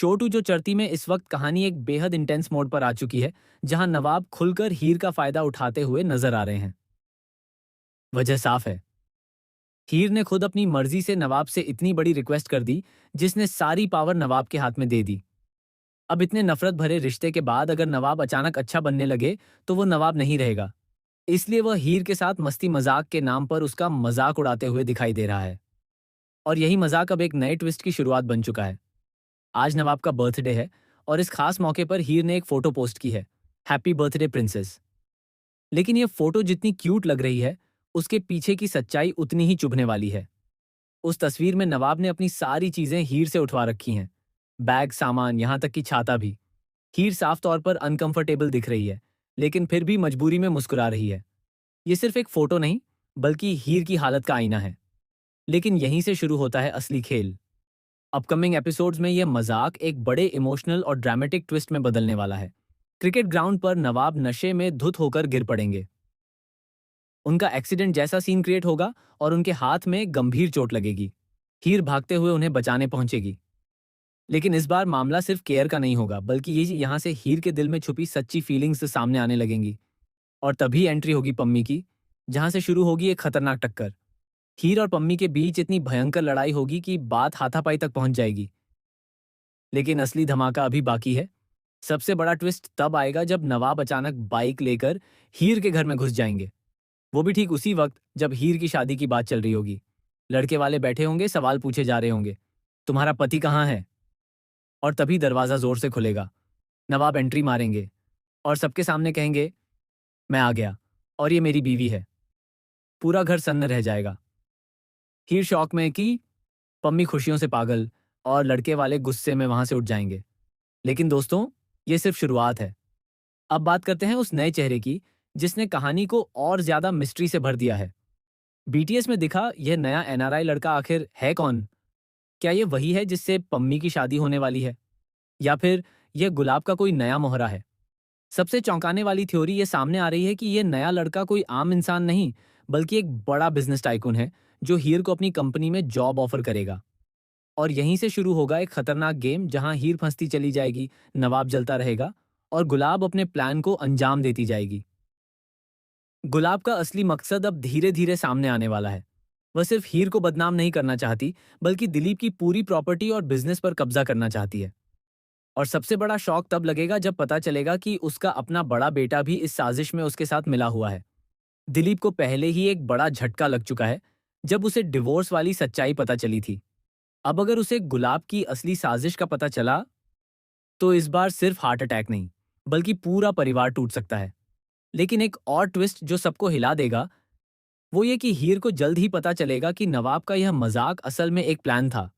छोटू जो चरती में इस वक्त कहानी एक बेहद इंटेंस मोड पर आ चुकी है, जहां नवाब खुलकर हीर का फायदा उठाते हुए नजर आ रहे हैं। वजह साफ है। हीर ने खुद अपनी मर्जी से नवाब से इतनी बड़ी रिक्वेस्ट कर दी, जिसने सारी पावर नवाब के हाथ में दे दी। अब इतने नफरत भरे रिश्ते के बाद अगर नवाब अचानक अच्छा बनने लगे, तो वो नवाब नहीं रहेगा। इसलिए वह हीर के साथ मस्ती मजाक के नाम पर उसका मजाक उड़ाते हुए दिखाई दे रहा है। और यही मजाक अब एक नए ट्विस्ट की शुरुआत बन चुका है। आज नवाब का बर्थडे है और इस खास मौके पर हीर ने एक फोटो पोस्ट की है, हैप्पी बर्थडे प्रिंसेस। लेकिन ये फोटो जितनी क्यूट लग रही है, उसके पीछे की सच्चाई उतनी ही चुभने वाली है। उस तस्वीर में नवाब ने अपनी सारी चीजें हीर से उठवा रखी हैं, बैग, सामान, यहाँ तक कि छाता भी। हीर साफ तौर पर अनकंफर्टेबल दिख रही है, लेकिन फिर भी मजबूरी में मुस्कुरा रही है। ये सिर्फ एक फोटो नहीं, बल्कि हीर की हालत का आईना है। लेकिन यहीं से शुरू होता है असली खेल। अपकमिंग एपिसोड्स में यह मजाक एक बड़े इमोशनल और ड्रामेटिक ट्विस्ट में बदलने वाला है। क्रिकेट ग्राउंड पर नवाब नशे में धुत होकर गिर पड़ेंगे। उनका एक्सीडेंट जैसा सीन क्रिएट होगा और उनके हाथ में गंभीर चोट लगेगी। हीर भागते हुए उन्हें बचाने पहुंचेगी। लेकिन इस बार मामला सिर्फ केयर का नहीं होगा, बल्कि ये यहाँ से हीर के दिल में छुपी सच्ची फीलिंग्स सामने आने लगेंगी। और तभी एंट्री होगी पम्मी की, जहां से शुरू होगी एक खतरनाक टक्कर। हीर और पम्मी के बीच इतनी भयंकर लड़ाई होगी कि बात हाथापाई तक पहुंच जाएगी। लेकिन असली धमाका अभी बाकी है। सबसे बड़ा ट्विस्ट तब आएगा जब नवाब अचानक बाइक लेकर हीर के घर में घुस जाएंगे। वो भी ठीक उसी वक्त जब हीर की शादी की बात चल रही होगी। लड़के वाले बैठे होंगे, सवाल पूछे जा रहे होंगे, तुम्हारा पति कहाँ है? और तभी दरवाजा जोर से खुलेगा। नवाब एंट्री मारेंगे और सबके सामने कहेंगे, मैं आ गया और ये मेरी बीवी है। पूरा घर सन्न रह जाएगा। हीर शौक में कि पम्मी खुशियों से पागल और लड़के वाले गुस्से में वहां से उठ जाएंगे। लेकिन दोस्तों, ये सिर्फ शुरुआत है। अब बात करते हैं उस नए चेहरे की, जिसने कहानी को और ज्यादा मिस्ट्री से भर दिया है। बीटीएस में दिखा यह नया एनआरआई लड़का आखिर है कौन? क्या ये वही है जिससे पम्मी की शादी होने वाली है, या फिर यह गुलाब का कोई नया मोहरा है? सबसे चौंकाने वाली थ्योरी ये सामने आ रही है कि यह नया लड़का कोई आम इंसान नहीं, बल्कि एक बड़ा बिजनेस टाइकून है, जो हीर को अपनी कंपनी में जॉब ऑफर करेगा। और यहीं से शुरू होगा एक खतरनाक गेम, जहां हीर फंसती चली जाएगी, नवाब जलता रहेगा और गुलाब अपने प्लान को अंजाम देती जाएगी। गुलाब का असली मकसद अब धीरे धीरे सामने आने वाला है। वह सिर्फ हीर को बदनाम नहीं करना चाहती, बल्कि दिलीप की पूरी प्रॉपर्टी और बिजनेस पर कब्जा करना चाहती है। और सबसे बड़ा शॉक तब लगेगा जब पता चलेगा कि उसका अपना बड़ा बेटा भी इस साजिश में उसके साथ मिला हुआ है। दिलीप को पहले ही एक बड़ा झटका लग चुका है, जब उसे डिवोर्स वाली सच्चाई पता चली थी। अब अगर उसे गुलाब की असली साजिश का पता चला, तो इस बार सिर्फ हार्ट अटैक नहीं, बल्कि पूरा परिवार टूट सकता है। लेकिन एक और ट्विस्ट जो सबको हिला देगा, वो ये कि हीर को जल्द ही पता चलेगा कि नवाब का यह मजाक असल में एक प्लान था।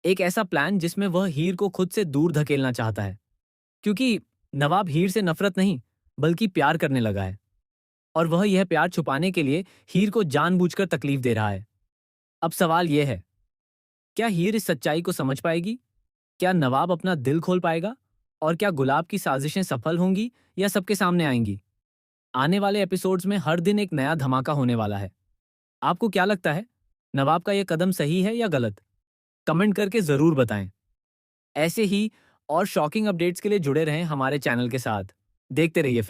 एक ऐसा प्लान जिसमें वह हीर को खुद से दूर धकेलना चाहता है। क्योंकि नवाब हीर से नफरत नहीं, बल्कि प्यार करने लगा है। और वह यह प्यार छुपाने के लिए हीर को जानबूझकर तकलीफ दे रहा है। अब सवाल यह है, क्या हीर इस सच्चाई को समझ पाएगी? क्या नवाब अपना दिल खोल पाएगा? और क्या गुलाब की साजिशें सफल होंगी या सबके सामने आएंगी? आने वाले एपिसोड्स में हर दिन एक नया धमाका होने वाला है। आपको क्या लगता है, नवाब का यह कदम सही है या गलत? कमेंट करके जरूर बताएं। ऐसे ही और शॉकिंग अपडेट्स के लिए जुड़े रहें हमारे चैनल के साथ। देखते रहिए फिल्म।